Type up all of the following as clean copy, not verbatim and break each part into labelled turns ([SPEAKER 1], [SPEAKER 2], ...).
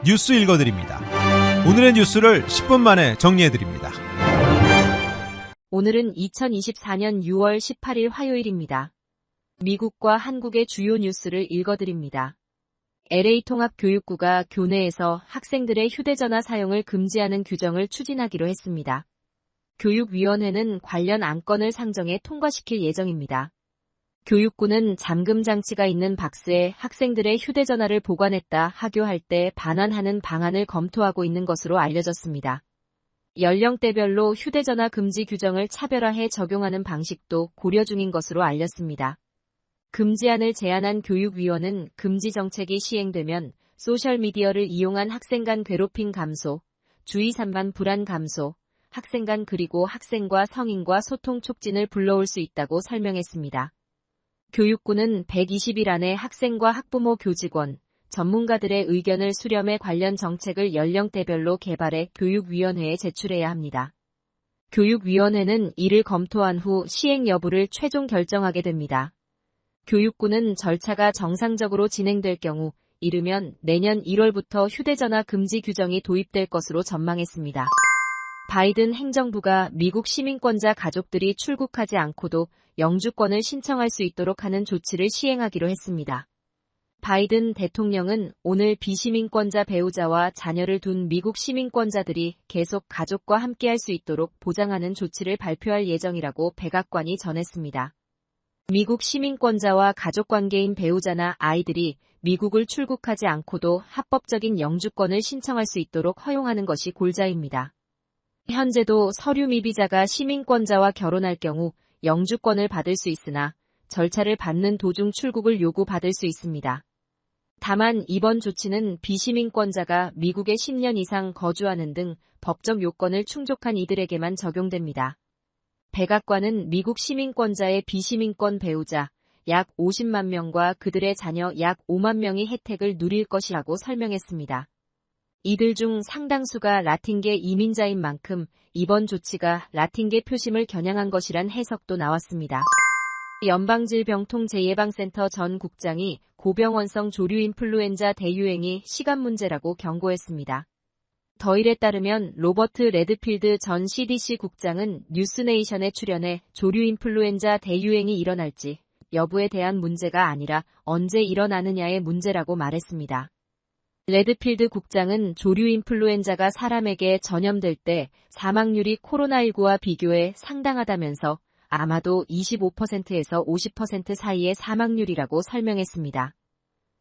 [SPEAKER 1] 뉴스 읽어드립니다. 오늘의 뉴스를 10분 만에 정리해드립니다.
[SPEAKER 2] 오늘은 2024년 6월 18일 화요일입니다. 미국과 한국의 주요 뉴스를 읽어드립니다. LA통합교육부가 교내에서 학생들의 휴대전화 사용을 금지하는 규정을 추진하기로 했습니다. 교육위원회는 관련 안건을 상정해 통과시킬 예정입니다. 교육부는 잠금 장치가 있는 박스에 학생들의 휴대전화를 보관했다 하교할 때 반환하는 방안을 검토하고 있는 것으로 알려졌습니다. 연령대별로 휴대전화 금지 규정을 차별화해 적용하는 방식도 고려 중인 것으로 알렸습니다. 금지안을 제안한 교육위원은 금지 정책이 시행되면 소셜미디어를 이용한 학생 간 괴롭힘 감소, 주의 산만 불안 감소, 학생 간 그리고 학생과 성인과 소통 촉진을 불러올 수 있다고 설명했습니다. 교육부는 120일 안에 학생과 학부모 교직원, 전문가들의 의견을 수렴해 관련 정책을 연령대별로 개발해 교육위원회에 제출해야 합니다. 교육위원회는 이를 검토한 후 시행 여부를 최종 결정하게 됩니다. 교육부는 절차가 정상적으로 진행될 경우 이르면 내년 1월부터 휴대전화 금지 규정이 도입될 것으로 전망했습니다. 바이든 행정부가 미국 시민권자 가족들이 출국하지 않고도 영주권을 신청할 수 있도록 하는 조치를 시행하기로 했습니다. 바이든 대통령은 오늘 비시민권자 배우자와 자녀를 둔 미국 시민권자들이 계속 가족과 함께할 수 있도록 보장하는 조치를 발표할 예정이라고 백악관이 전했습니다. 미국 시민권자와 가족관계인 배우자나 아이들이 미국을 출국하지 않고도 합법적인 영주권을 신청할 수 있도록 허용하는 것이 골자입니다. 현재도 서류 미비자가 시민권자와 결혼할 경우 영주권을 받을 수 있으나 절차를 밟는 도중 출국을 요구받을 수 있습니다. 다만 이번 조치는 비시민권자가 미국에 10년 이상 거주하는 등 법적 요건을 충족한 이들에게만 적용됩니다. 백악관은 미국 시민권자의 비시민권 배우자 약 50만 명과 그들의 자녀 약 5만 명이 혜택을 누릴 것이라고 설명했습니다. 이들 중 상당수가 라틴계 이민자인 만큼 이번 조치가 라틴계 표심을 겨냥한 것이란 해석도 나왔습니다. 연방질병통제예방센터 전 국장이 고병원성 조류인플루엔자 대유행이 시간 문제라고 경고했습니다. 더 일에 따르면 로버트 레드필드 전 CDC 국장은 뉴스네이션에 출연해 조류인플루엔자 대유행이 일어날지 여부에 대한 문제가 아니라 언제 일어나느냐의 문제라고 말했습니다. 레드필드 국장은 조류인플루엔자가 사람에게 전염될 때 사망률이 코로나19와 비교해 상당하다면서 아마도 25%에서 50% 사이의 사망률이라고 설명했습니다.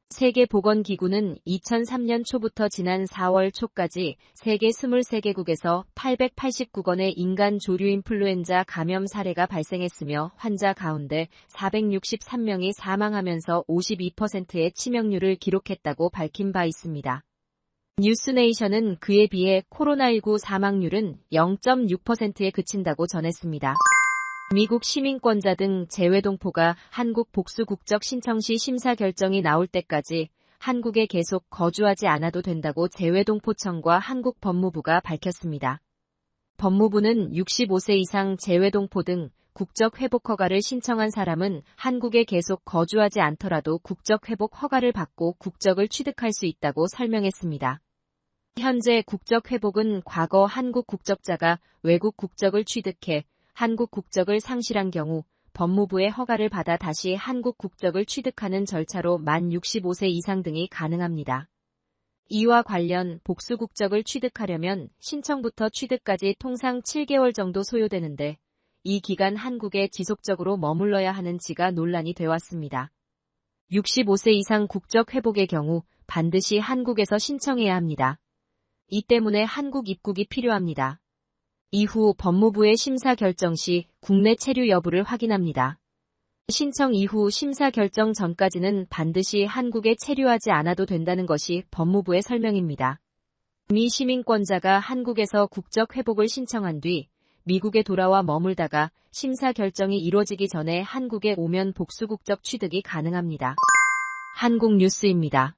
[SPEAKER 2] 세계보건기구는 2003년 초부터 지난 4월 초까지 세계 23개국에서 889건의 인간 조류인플루엔자 감염 사례가 발생했으며 환자 가운데 463명이 사망하면서 52%의 치명률을 기록했다고 밝힌 바 있습니다. 뉴스네이션은 그에 비해 코로나19 사망률은 0.6%에 그친다고 전했습니다. 미국 시민권자 등 재외동포가 한국 복수 국적 신청 시 심사 결정이 나올 때까지 한국에 계속 거주하지 않아도 된다고 재외동포청과 한국 법무부가 밝혔습니다. 법무부는 65세 이상 재외동포 등 국적 회복 허가를 신청한 사람은 한국에 계속 거주하지 않더라도 국적 회복 허가를 받고 국적을 취득할 수 있다고 설명했습니다. 현재 국적 회복은 과거 한국 국적자가 외국 국적을 취득해 한국 국적을 상실한 경우 법무부의 허가를 받아 다시 한국 국적을 취득하는 절차로 만 65세 이상 등이 가능합니다. 이와 관련 복수 국적을 취득하려면 신청부터 취득까지 통상 7개월 정도 소요되는데 이 기간 한국에 지속적으로 머물러야 하는지가 논란이 되었습니다. 65세 이상 국적 회복의 경우 반드시 한국에서 신청해야 합니다. 이 때문에 한국 입국이 필요합니다. 이후 법무부의 심사 결정 시 국내 체류 여부를 확인합니다. 신청 이후 심사 결정 전까지는 반드시 한국에 체류하지 않아도 된다는 것이 법무부의 설명입니다. 미 시민권자가 한국에서 국적 회복을 신청한 뒤 미국에 돌아와 머물다가 심사 결정이 이루어지기 전에 한국에 오면 복수 국적 취득이 가능합니다. 한국 뉴스입니다.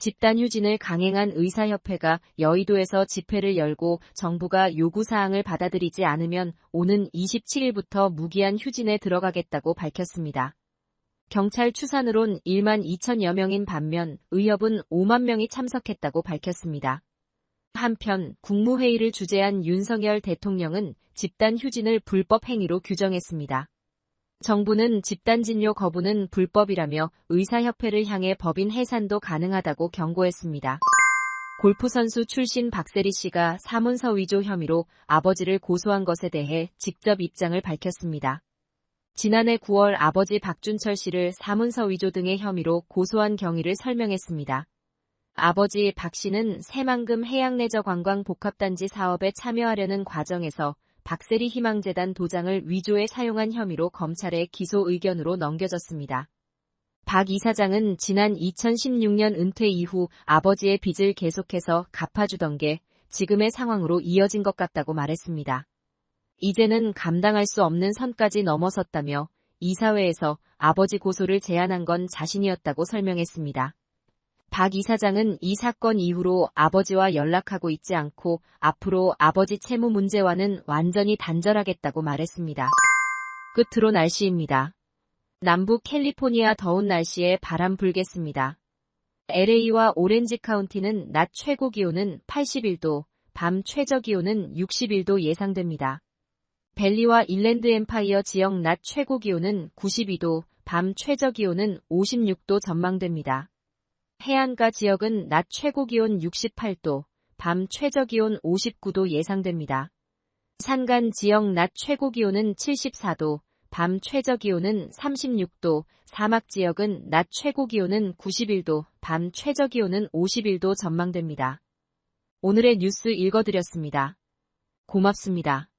[SPEAKER 2] 집단 휴진을 강행한 의사협회가 여의도에서 집회를 열고 정부가 요구사항을 받아들이지 않으면 오는 27일부터 무기한 휴진에 들어가겠다고 밝혔습니다. 경찰 추산으론 1만 2천여 명인 반면 의협은 5만 명이 참석했다고 밝혔습니다. 한편 국무회의를 주재한 윤석열 대통령은 집단 휴진을 불법 행위로 규정했습니다. 정부는 집단 진료 거부는 불법이라며 의사협회를 향해 법인 해산도 가능하다고 경고했습니다. 골프선수 출신 박세리 씨가 사문서 위조 혐의로 아버지를 고소한 것에 대해 직접 입장을 밝혔습니다. 지난해 9월 아버지 박준철 씨를 사문서 위조 등의 혐의로 고소한 경위를 설명했습니다. 아버지 박 씨는 새만금 해양레저관광복합단지 사업에 참여하려는 과정에서 박세리 희망재단 도장을 위조해 사용한 혐의로 검찰에 기소 의견으로 넘겨졌습니다. 박 이사장은 지난 2016년 은퇴 이후 아버지의 빚을 계속해서 갚아주던 게 지금의 상황으로 이어진 것 같다고 말했습니다. 이제는 감당할 수 없는 선까지 넘어섰다며 이사회에서 아버지 고소를 제안한 건 자신이었다고 설명했습니다. 박 이사장은 이 사건 이후로 아버지와 연락하고 있지 않고 앞으로 아버지 채무 문제와는 완전히 단절하겠다고 말했습니다. 끝으로 날씨입니다. 남부 캘리포니아 더운 날씨에 바람 불겠습니다. LA와 오렌지 카운티는 낮 최고 기온은 81도, 밤 최저 기온은 61도 예상됩니다. 벨리와 인랜드 엠파이어 지역 낮 최고 기온은 92도, 밤 최저 기온은 56도 전망됩니다. 해안가 지역은 낮 최고 기온 68도, 밤 최저 기온 59도 예상됩니다. 산간 지역 낮 최고 기온은 74도, 밤 최저 기온은 36도, 사막 지역은 낮 최고 기온은 91도, 밤 최저 기온은 51도 전망됩니다. 오늘의 뉴스 읽어드렸습니다. 고맙습니다.